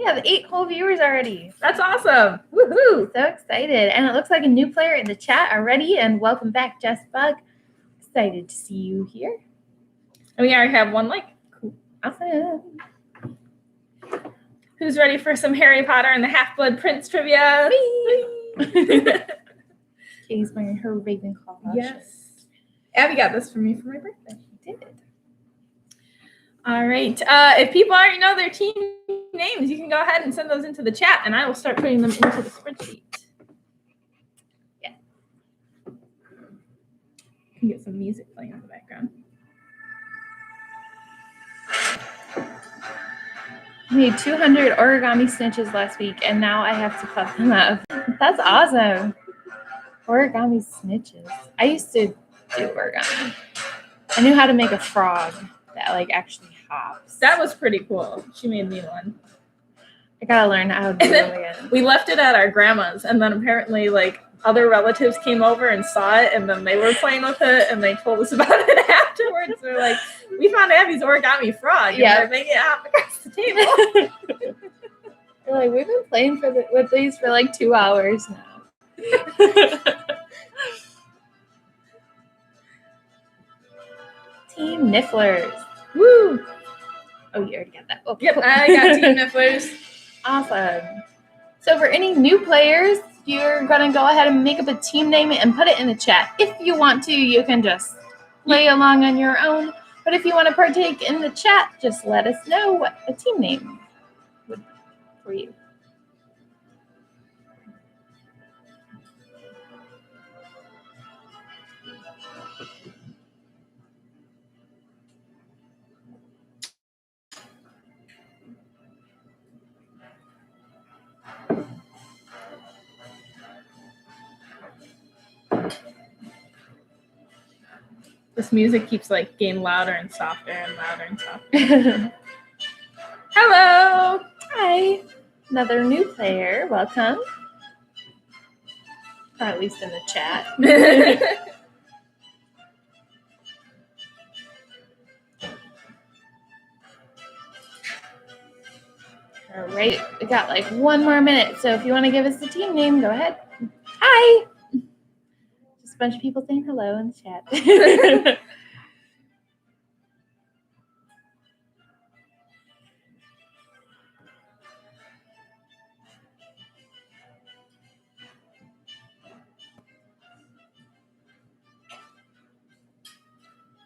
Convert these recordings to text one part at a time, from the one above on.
have 8 whole viewers already. That's awesome. Woohoo! So excited. And it looks like a new player in the chat already. And welcome back, Jess Bug. Excited to see you here. And we already have 1 like. Cool. Awesome. Who's ready for some Harry Potter and the Half-Blood Prince trivia? Katie's wearing her Ravenclaw. Yes. Abbie got this for me for my birthday. She did. All right. If people already know their team names, you can go ahead and send those into the chat, and I will start putting them into the spreadsheet. Yeah. You can get some music playing in the background. I made 200 origami snitches last week, and now I have to cut them up. That's awesome. Origami snitches. I used to do origami. I knew how to make a frog that like actually hops. That was pretty cool. She made me one. I gotta learn how to do it again. We left it at our grandma's, and then apparently like other relatives came over and saw it, and then they were playing with it, and they told us about it afterwards. They're like, we found Abbie's origami frog, and we're making it hop across the table. They're like, we've been playing with these for like 2 hours now. Team Nifflers. Woo! Oh, you already got that. Oh, yep, I got Team Nifflers. Awesome. So for any new players, you're going to go ahead and make up a team name and put it in the chat. If you want to, you can just play along on your own. But if you want to partake in the chat, just let us know what a team name would be for you. This music keeps like getting louder and softer and louder and softer. Hello. Hi. Another new player. Welcome. Or at least in the chat. All right. We got like 1 more minute. So if you want to give us the team name, go ahead. Hi. Just a bunch of people saying hello in the chat.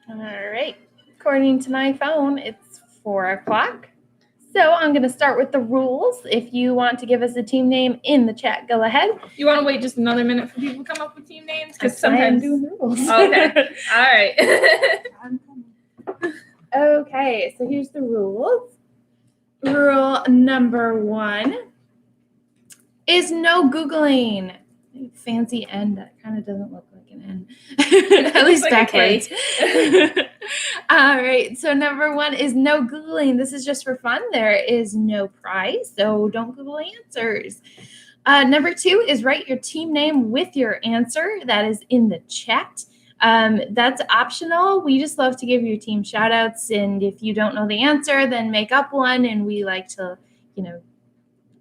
All right. According to my phone, it's 4 o'clock. So I'm going to start with the rules. If you want to give us a team name in the chat, go ahead. You want to wait just another minute for people to come up with team names? Because sometimes doing the rules. Okay. All right. Okay. So here's the rules. Rule number 1 is no Googling. Fancy N that kind of doesn't look like an N. At least backwards. All right. So number 1 is no Googling. This is just for fun. There is no prize, so don't Google answers. Number 2 is write your team name with your answer. That is in the chat. That's optional. We just love to give your team shout outs. And if you don't know the answer, then make up one. And we like to,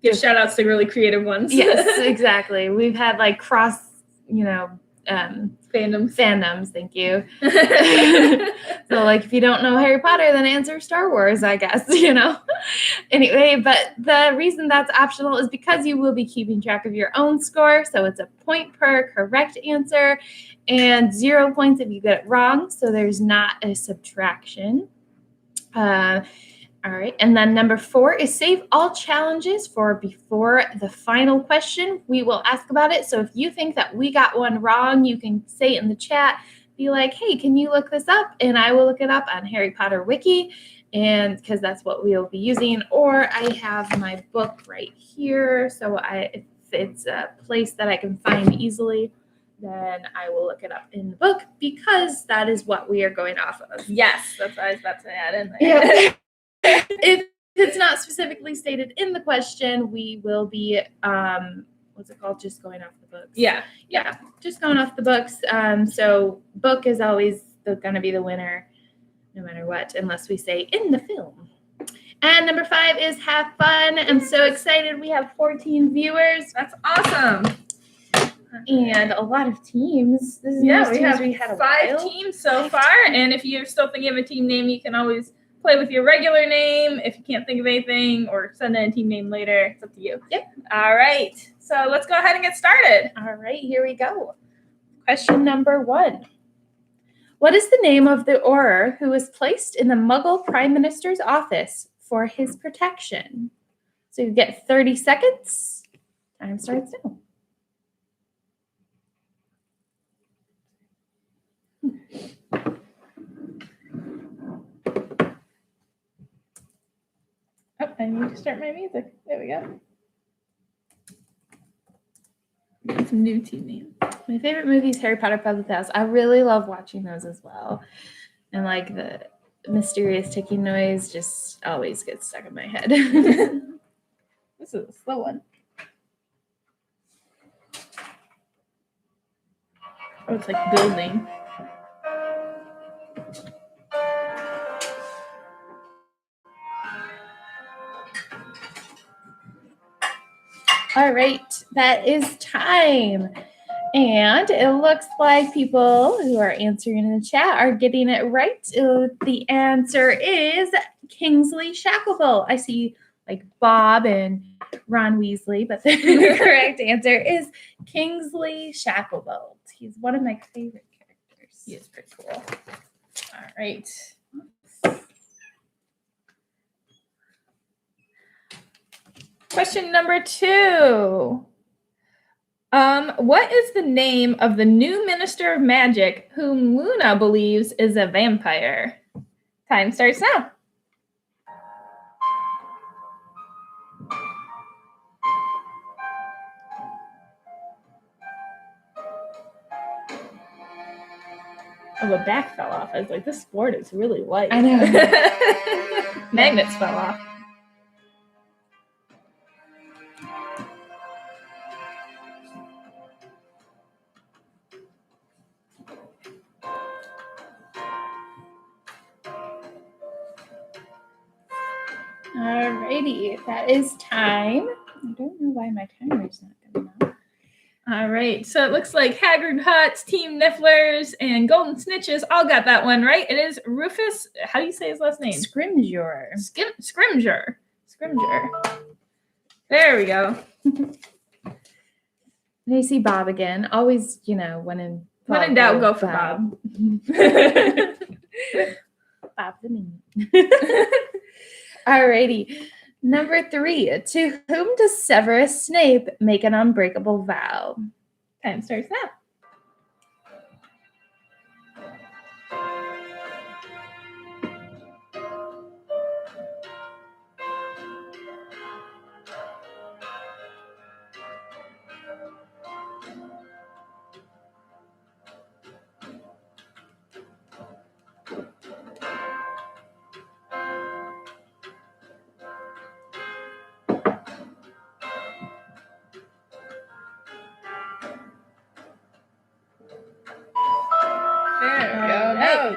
give shout outs to really creative ones. Yes, exactly. We've had like cross, fandoms. Thank you. So like, if you don't know Harry Potter, then answer Star Wars, I guess, Anyway, but the reason that's optional is because you will be keeping track of your own score. So it's a point per correct answer and 0 points if you get it wrong. So there's not a subtraction. All right. And then number 4 is save all challenges for before the final question. We will ask about it. So if you think that we got one wrong, you can say it in the chat. Be like, hey, can you look this up? And I will look it up on Harry Potter Wiki. And because that's what we'll be using. Or I have my book right here. So if it's a place that I can find easily, then I will look it up in the book because that is what we are going off of. Yes. That's what I was about to add in there. Yeah. If it's not specifically stated in the question, we will be, what's it called? Just going off the books. Yeah. Just going off the books. So book is always going to be the winner no matter what, unless we say in the film. And number 5 is have fun. I'm so excited. We have 14 viewers. That's awesome. And a lot of teams. This is Yeah, most we teams have we had a 5 while. teams so far. And if you're still thinking of a team name, you can always play with your regular name if you can't think of anything, or send in a team name later. It's up to you. Yep. All right. So let's go ahead and get started. All right, here we go. Question number 1. What is the name of the Auror who was placed in the Muggle Prime Minister's office for his protection? So you get 30 seconds. Time starts now. Oh, I need to start my music. There we go. Get some new team names. My favorite movie is Harry Potter Puzzle House. I really love watching those as well. And like the mysterious ticking noise just always gets stuck in my head. This is a slow one. Oh, it's like building. All right, that is time. And it looks like people who are answering in the chat are getting it right. The answer is Kingsley Shacklebolt. I see like Bob and Ron Weasley, but the correct answer is Kingsley Shacklebolt. He's one of my favorite characters. He is pretty cool. All right. Question number 2. What is the name of the new Minister of Magic whom Luna believes is a vampire? Time starts now. Oh, the back fell off. I was like, this board is really light. I know. Magnets fell off. Alrighty, that is time. I don't know why my timer's not coming up. All right, so it looks like Haggard Huts, Team Nifflers, and Golden Snitches all got that one right. It is Rufus. How do you say his last name? Scrimgeour. Scrimgeour. There we go. And you see Bob again. Always, when in doubt, go for Bob. Bob the minion. Alrighty. Number 3. To whom does Severus Snape make an unbreakable vow? Time starts now.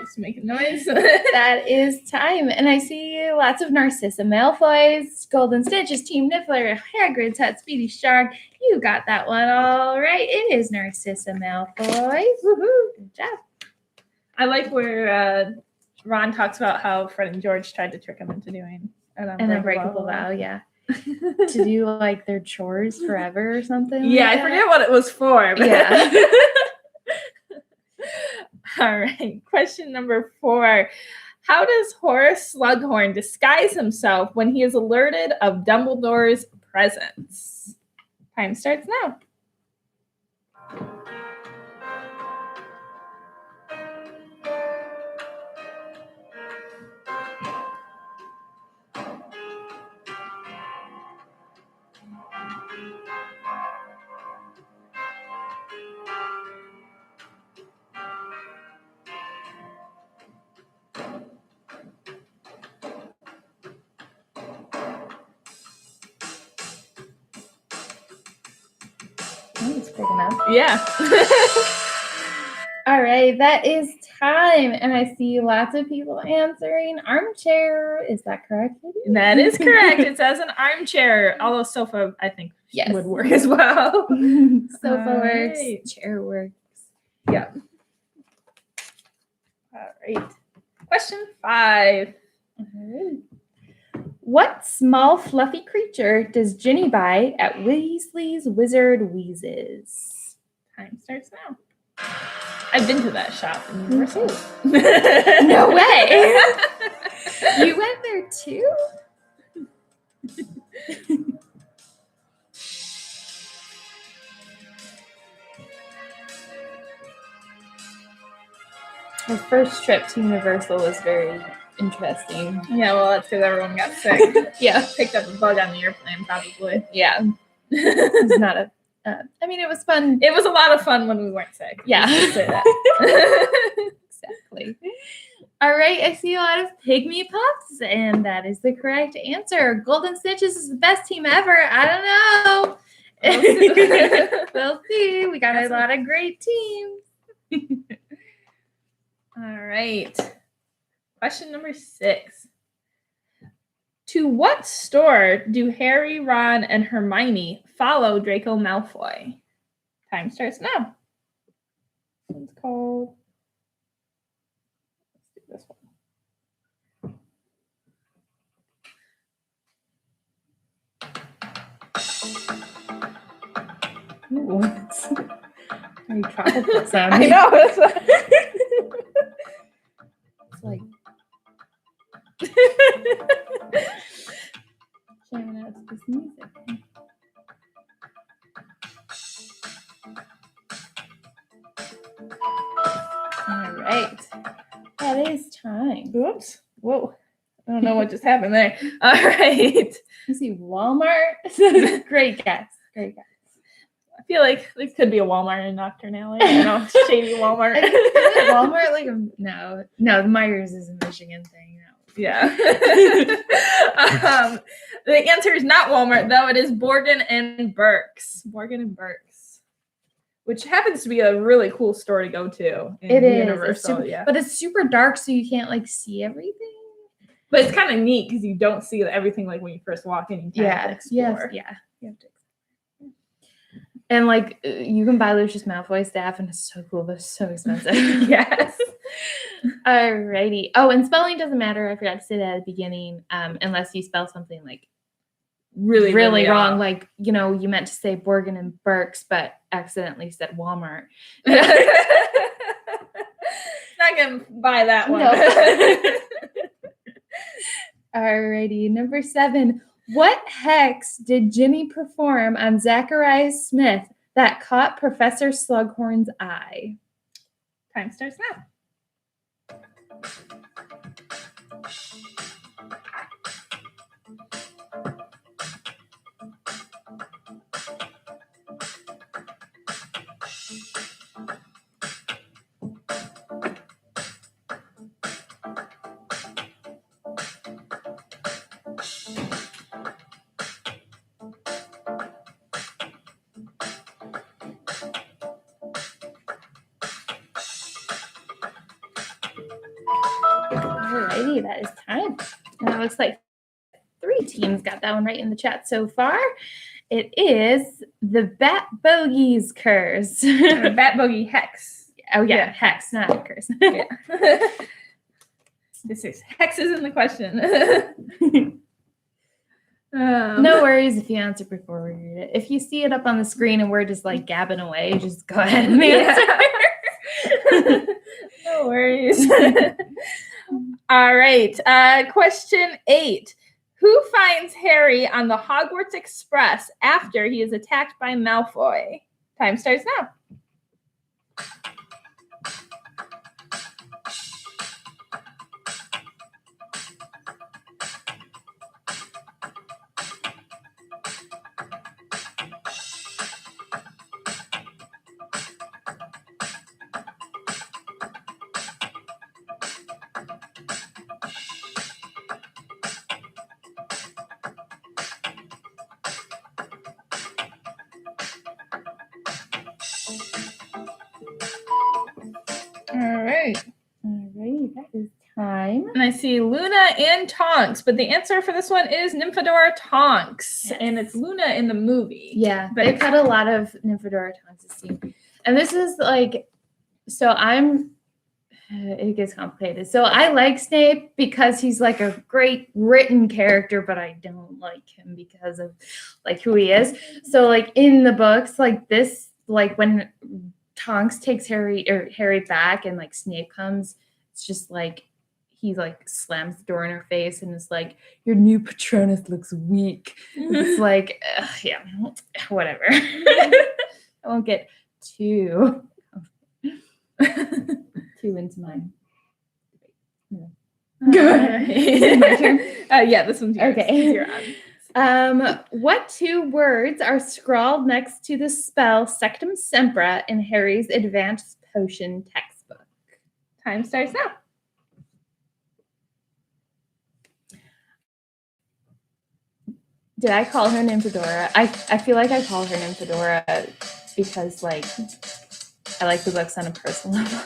Just making noise. That is time. And I see lots of Narcissa Malfoys, Golden Stitches, Team Niffler, Hagrid's Hut, Speedy Shark. You got that one all right. It is Narcissa Malfoy. Woohoo! Good job. I like where Ron talks about how Fred and George tried to trick him into doing an unbreakable vow. Yeah. To do like their chores forever or something. Yeah, like I forget what it was for. But yeah. All right. Question number 4. How does Horace Slughorn disguise himself when he is alerted of Dumbledore's presence? Time starts now. It's big enough. Yeah. All right, that is time. And I see lots of people answering armchair. Is that correct? That is correct. It says an armchair, although sofa, I think, Yes. would work as well. Sofa works, Alright. chair works. Yeah. All right. Question 5. Alright. What small fluffy creature does Ginny buy at Weasley's Wizard Wheezes? Time starts now. I've been to that shop in Universal. No way. You went there too? Our first trip to Universal was very interesting. Yeah, well, that's because everyone got sick. Yeah. Picked up a bug on the airplane, probably. Yeah. It was not a. I mean, it was fun. It was a lot of fun when we weren't sick. Yeah. Let's just say that. Exactly. All right, I see a lot of pygmy puffs, and that is the correct answer. Golden Snitches is the best team ever. I don't know. We'll see. We got a lot of great teams. All right. Question number 6. To what store do Harry, Ron, and Hermione follow Draco Malfoy? Time starts now. It's called. Let's do this one. Ooh, it's very tropical sound. I know. That's what... It's like jamming out to this music. All right. That is time. Oops. Whoa. I don't know what just happened there. All right. You see Walmart? Great guess. Great guess. I feel like there could be a Walmart in Nocturne Alley. You know, shady Walmart. Walmart, like, no, the Myers is a Michigan thing. No. Yeah. The answer is not Walmart, though. It is Borgin and Burke's. Borgin and Burke's, which happens to be a really cool store to go to. In It is. Universal, yeah. But it's super dark, so you can't like see everything. But it's kind of neat because you don't see everything like when you first walk in. You kind of explore. Yeah. You have to. And like you can buy Lucius Malfoy staff, and it's so cool, but it's so expensive. Yes. Alrighty. Oh, and spelling doesn't matter. I forgot to say that at the beginning. Unless you spell something like really wrong. Like, you know, you meant to say Borgin and Burke's, but accidentally said Walmart. Not gonna buy that one. No. Alrighty, number 7. What hex did Ginny perform on Zacharias Smith that caught Professor Slughorn's eye? Time starts now. Alrighty, that is time. And it looks like 3 teams got that one right in the chat so far. It is the Bat Bogey's curse. Bat Bogey hex. Oh yeah, hex, not a curse. Yeah. This is hex is in the question. No worries if you answer before we read it. If you see it up on the screen and we're just like gabbing away, just go ahead and answer. No worries. All right. Question 8. Who finds Harry on the Hogwarts Express after he is attacked by Malfoy? Time starts now. All right. That is time. And I see Luna and Tonks, but the answer for this one is Nymphadora Tonks. Yes. And it's Luna in the movie. Yeah, But they've had a lot of Nymphadora Tonks scene. And this is like, so it gets complicated. So I like Snape because he's like a great written character, but I don't like him because of like who he is. So like in the books, like this, like when Tonks takes Harry back and like Snape comes, it's just like he like slams the door in her face and is like, your new Patronus looks weak. It's like, yeah, whatever. I won't get too into mine. No. Go ahead. Is it my turn? Yeah, this one's yours. Okay. You're on. What two words are scrawled next to the spell Sectum Sempra in Harry's Advanced Potion textbook? Time starts now. Did I call her Nymphadora? I feel like I call her Nymphadora because, like, I like the books on a personal level.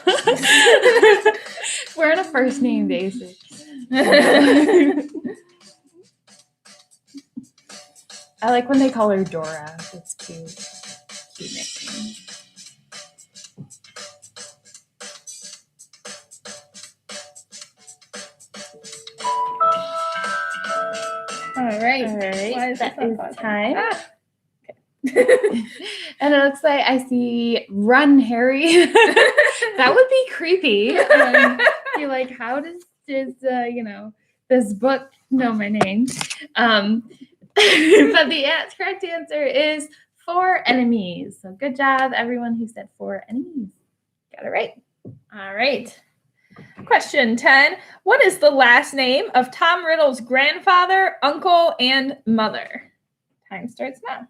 We're on a first name basis. I like when they call her Dora. That's cute. Cute nickname. All right. That is time. Ah. And it looks like I see Run, Harry. That would be creepy. You're like, how does this book know my name? But the correct answer is 4 enemies. So good job, everyone who said 4 enemies. Got it right. All right. Question 10. What is the last name of Tom Riddle's grandfather, uncle, and mother? Time starts now.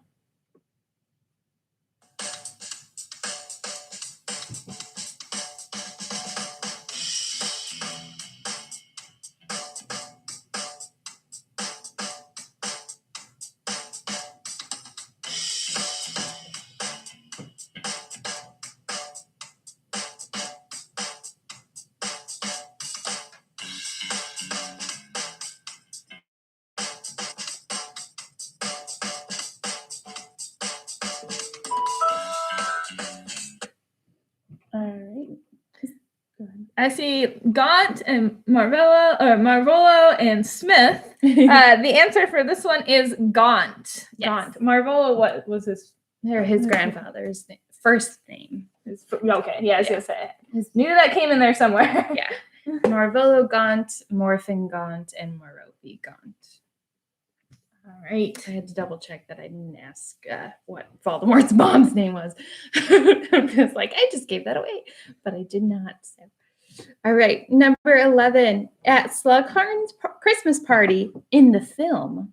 I see Gaunt and Marvolo and Smith. The answer for this one is Gaunt. Yes. Gaunt. Marvolo, what was his? They're his grandfather's first name. Okay, yeah, I was gonna say. Knew that came in there somewhere. Yeah. Marvolo Gaunt, Morphin Gaunt, and Moropi Gaunt. All right. I had to double check that I didn't ask what Voldemort's mom's name was. Because like I just gave that away, but I did not. So. All right, number 11. At Slughorn's Christmas party in the film,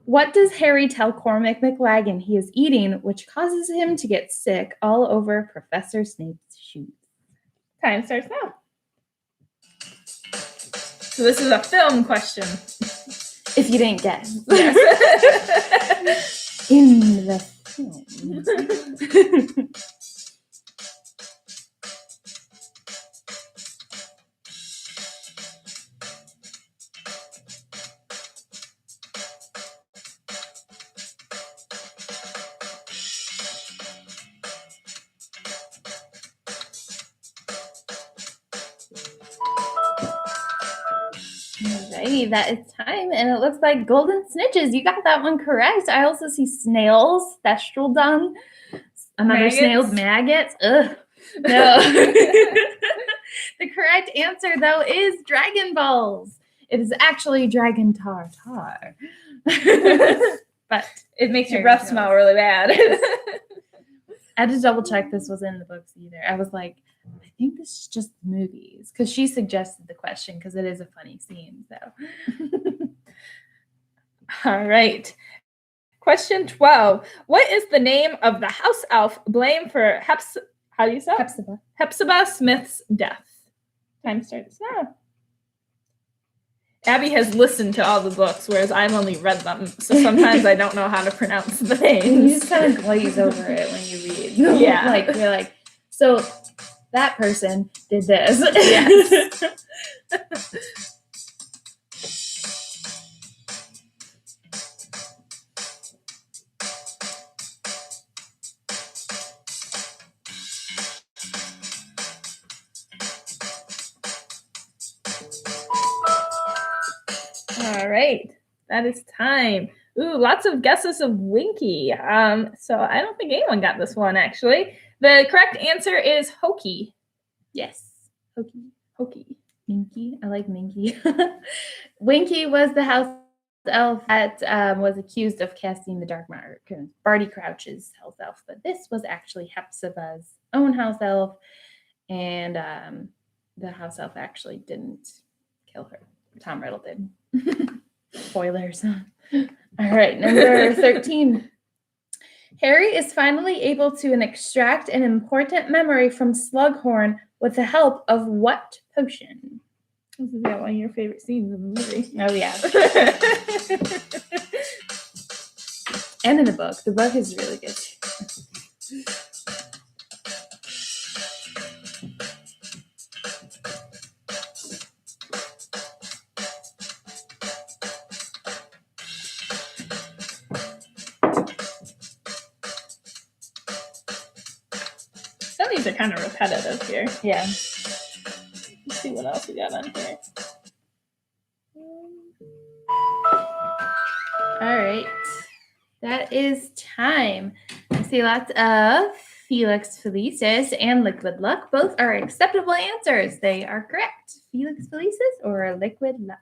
what does Harry tell Cormac McLaggen he is eating, which causes him to get sick all over Professor Snape's shoes? Time starts now. So this is a film question. If you didn't guess. Yes. In the film. Alrighty, that is time, and it looks like golden snitches. You got that one correct. I also see snails, thestral dung, another snail's maggots. Ugh, no. The correct answer, though, is Dragon Balls. It is actually Dragon Tartar. But it makes your breath smell really bad. I had to double check this was in the books either. I was like, I think this is just movies, because she suggested the question because it is a funny scene. So, all right. Question 12. What is the name of the house elf blamed for Hepzibah Smith's death? Time starts now. Abbie has listened to all the books, whereas I've only read them, so sometimes I don't know how to pronounce the names. You just kind of glaze over it when you read. Yeah. You're like, so that person did this. Yes. All right, that is time. Ooh, lots of guesses of Winky. So I don't think anyone got this one, actually. The correct answer is Hokey. Yes. Hokey. Minky. I like Minky. Winky was the house elf that was accused of casting the dark mark. Barty Crouch's house elf, but this was actually Hepzibah's own house elf, and the house elf actually didn't kill her. Tom Riddle did. Spoilers. All right, number 13. Harry is finally able to extract an important memory from Slughorn with the help of what potion? This is one of your favorite scenes in the movie. Oh, yeah. And in the book. The book is really good. Some of these are kind of repetitive here. Yeah. Let's see what else we got on here. All right. That is time. I see lots of Felix Felicis and Liquid Luck. Both are acceptable answers. They are correct. Felix Felicis or Liquid Luck?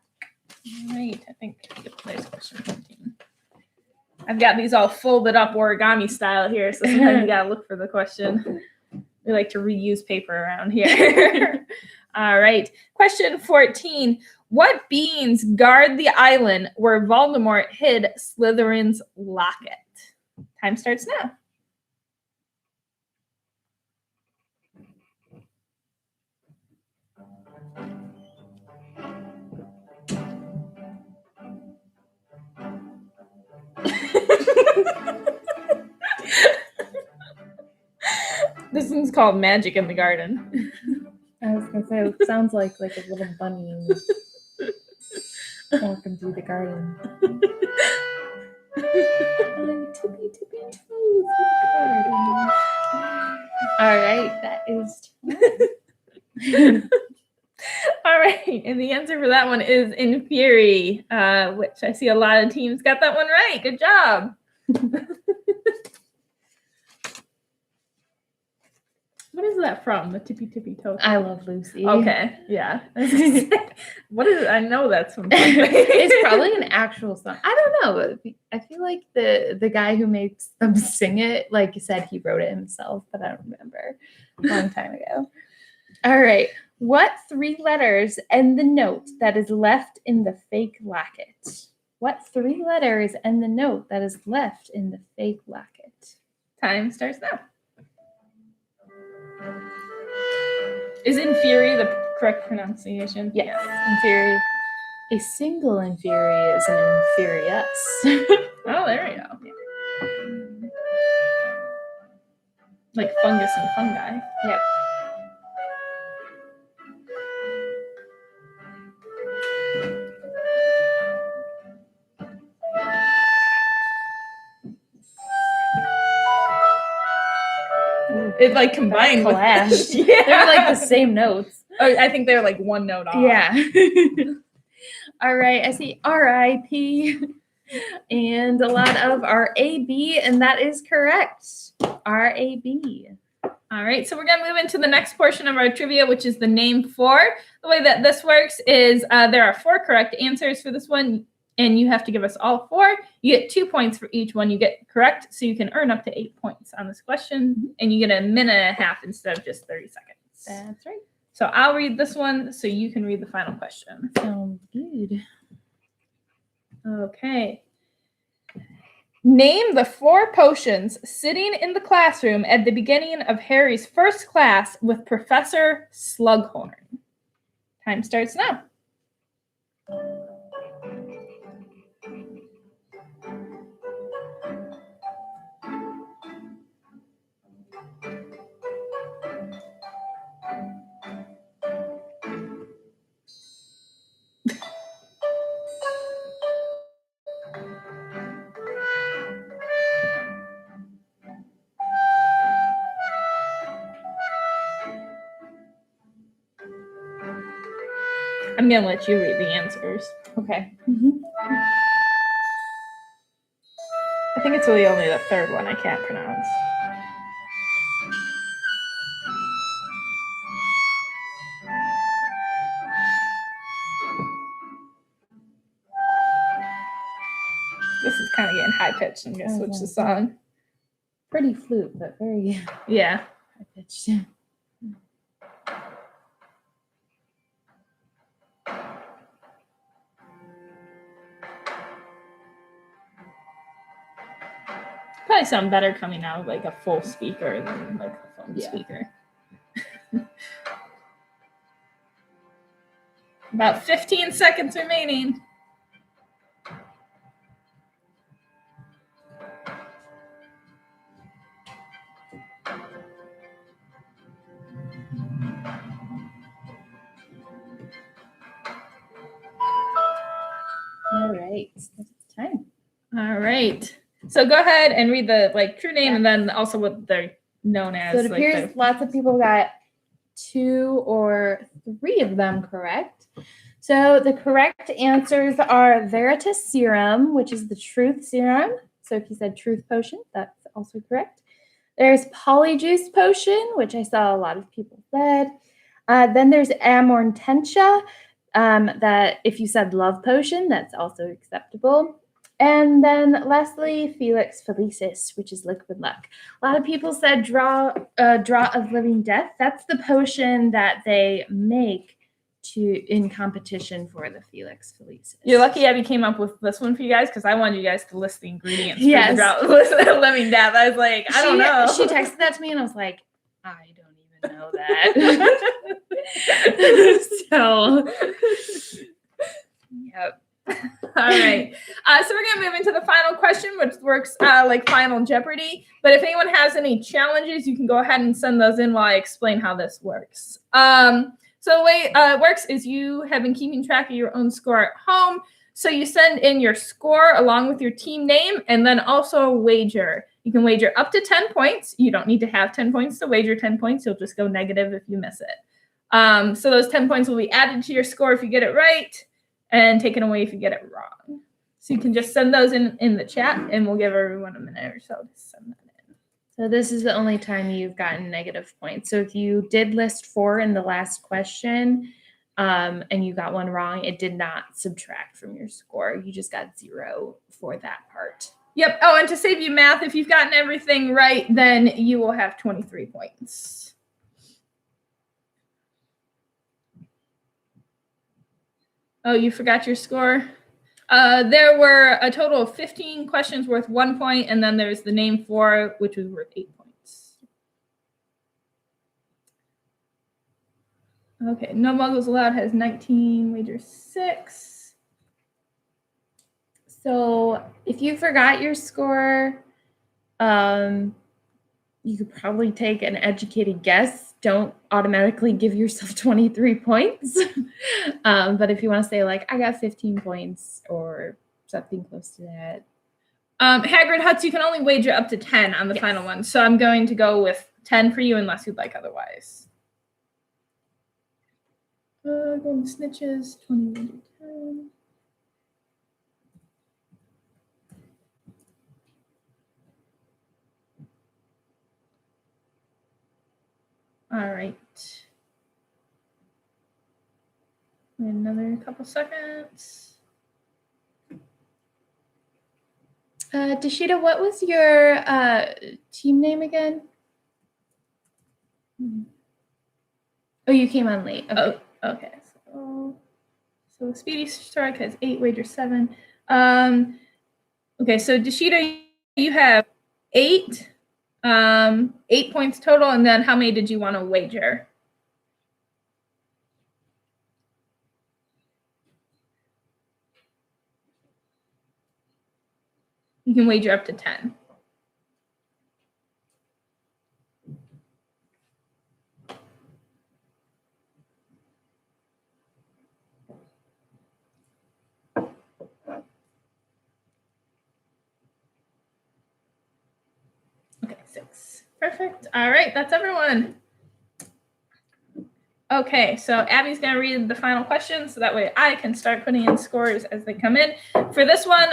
All right, I think there's question 14. I've got these all folded up origami style here, so sometimes you gotta look for the question. We like to reuse paper around here. All right, question 14. What beings guard the island where Voldemort hid Slytherin's locket? Time starts now. This one's called Magic in the Garden. I was gonna say it sounds like a little bunny walking through the garden. Tippy tippy toes in the garden. All right, that is time. All right, and the answer for that one is In Fury, which I see a lot of teams got that one right. Good job. What is that from? The tippy tippy toe. I Love Lucy. Okay, yeah. What is it? I know that's from something. It's probably an actual song. I don't know. I feel like the guy who makes them sing it, like you said, he wrote it himself, but I don't remember. A long time ago. All right. What 3 letters end the note that is left in the fake locket? What 3 letters end the note that is left in the fake locket? Time starts now. Is In Fury the correct pronunciation? Yes. Infuri. A single infuri is an infurious. Oh, there we go. Yeah. Like fungus and fungi. Yep. It like combined with Clashed. Yeah. They're like the same notes. Oh, I think they're like one note off. Yeah. All right. I see R.I.P. and a lot of R.A.B. and that is correct. R.A.B. All right, so we're going to move into the next portion of our trivia, which is the name for. The way that this works is there are 4 correct answers for this one, and you have to give us all 4. You get 2 points for each one you get correct, so you can earn up to 8 points on this question, and you get a minute and a half instead of just 30 seconds. That's right. So I'll read this one so you can read the final question. Sounds good. Okay. Name the 4 potions sitting in the classroom at the beginning of Harry's first class with Professor Slughorn. Time starts now. I'm going to let you read the answers. Okay. I think it's really only the third one I can't pronounce. This is kind of getting high pitched. I'm going to switch the song. Pretty flute, but very high pitched. Probably sound better coming out of like a full speaker than like a phone speaker. About 15 seconds remaining. All right, that's time. All right. So go ahead and read the true name and then also what they're known as. So it appears lots of people got 2 or 3 of them correct. So the correct answers are Veritas Serum, which is the truth serum. So if you said truth potion, that's also correct. There's Polyjuice Potion, which I saw a lot of people said. Then there's Amortentia, that if you said love potion, that's also acceptable. And then lastly, Felix Felicis, which is liquid luck. A lot of people said draw of living death. That's the potion that they make in competition for the Felix Felicis. You're lucky Abbie came up with this one for you guys because I wanted you guys to list the ingredients for Yes. the draw of living death. I was like, I don't know. She texted that to me and I was like, I don't even know that. So, yep. All right. So we're going to move into the final question, which works like Final Jeopardy. But if anyone has any challenges, you can go ahead and send those in while I explain how this works. So the way it works is you have been keeping track of your own score at home. So you send in your score along with your team name and then also a wager. You can wager up to 10 points. You don't need to have 10 points to wager 10 points. You'll just go negative if you miss it. So those 10 points will be added to your score if you get it right and taken away if you get it wrong. So you can just send those in the chat and we'll give everyone a minute or so to send that in. So this is the only time you've gotten negative points. So if you did list 4 in the last question and you got one wrong, it did not subtract from your score. You just got 0 for that part. Yep. Oh, and to save you math, if you've gotten everything right, then you will have 23 points. Oh, you forgot your score? There were a total of 15 questions worth 1 point, and then there's the name for, which was worth 8 points. Okay, no muggles allowed has 19, wager 6. So if you forgot your score, you could probably take an educated guess. Don't automatically give yourself 23 points. But if you want to say like, I got 15 points or something close to that. Hagrid Hutz, you can only wager up to 10 on the final one. So I'm going to go with 10 for you unless you'd like otherwise. Golden Snitches, 20 wager 10. All right. Wait another couple seconds. Dashita, what was your team name again? Oh, you came on late. Okay. Oh, okay. So Speedy Strike has 8, wager 7. Okay, so Dashita, you have 8. 8 points total, and then how many did you want to wager? You can wager up to 10. Okay, 6. Perfect. All right, that's everyone. Okay, so Abby's going to read the final question so that way I can start putting in scores as they come in. For this one,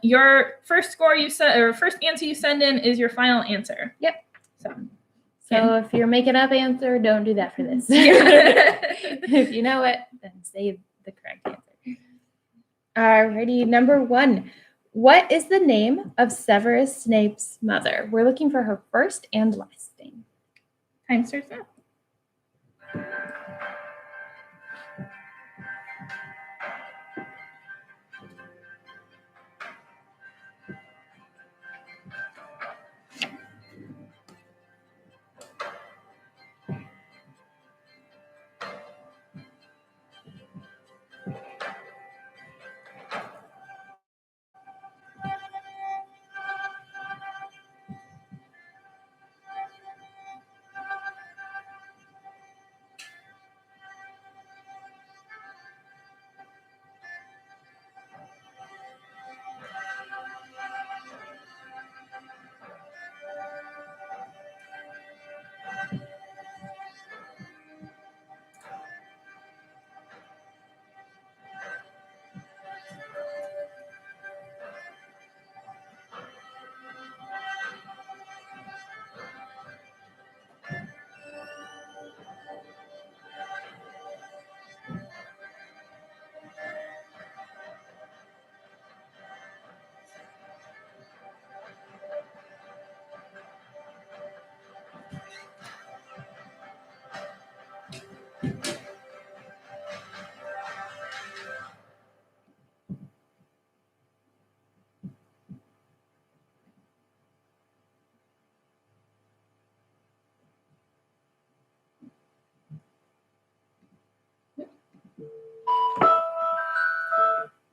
your first score you send or first answer you send in is your final answer. Yep. So if you're making up answer, don't do that for this. If you know it, then say the correct answer. Alrighty, number 1. What is the name of Severus Snape's mother? We're looking for her first and last name. Time starts now.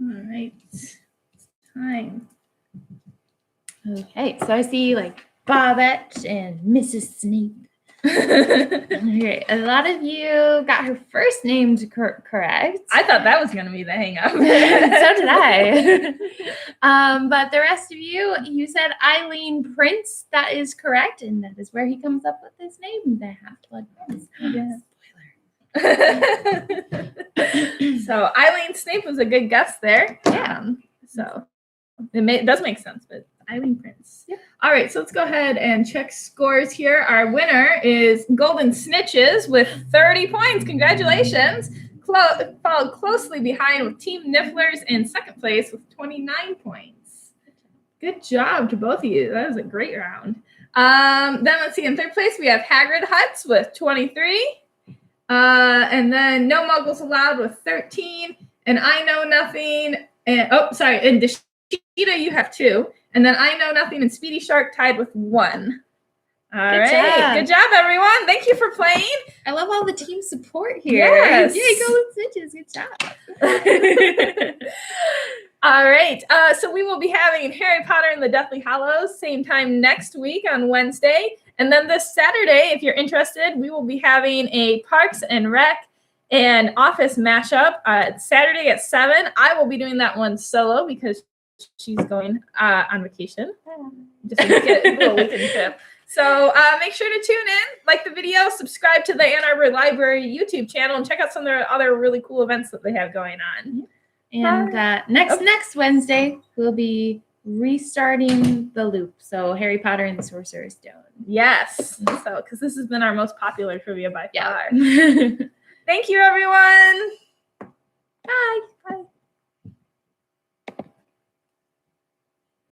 All right. Time. Okay, so I see like Bobette and Mrs. Snape. Okay, a lot of you got her first name correct. I thought that was going to be the hang up. So did I. But the rest of you, you said Eileen Prince. That is correct, and that is where he comes up with his name, the Half-Blood Prince. Yeah. So Eileen Snape was a good guess there. Yeah. So it does make sense, but Eileen Prince. Yep. All right, so let's go ahead and check scores here. Our winner is Golden Snitches with 30 points. Congratulations. Followed closely behind with Team Nifflers in second place with 29 points. Good job to both of you. That was a great round. Then let's see, in third place we have Hagrid Hutz with 23. And then No Muggles Allowed with 13. And I Know Nothing. And Deshita, you have 2. And then I Know Nothing and Speedy Shark tied with 1. All right. Good job, everyone. Thank you for playing. I love all the team support here. Yes. Yay, Golden Snitches. Good job. All right. So we will be having Harry Potter and the Deathly Hallows same time next week on Wednesday. And then this Saturday, if you're interested, we will be having a Parks and Rec and Office mashup Saturday at 7. I will be doing that one solo because she's going on vacation. Just to get a little weekend trip. So make sure to tune in, like the video, subscribe to the Ann Arbor Library YouTube channel, and check out some of their other really cool events that they have going on. And next Wednesday, we'll be restarting the loop. So Harry Potter and the Sorcerer's Stone. Yes. So because this has been our most popular trivia by far. Yeah. Thank you, everyone.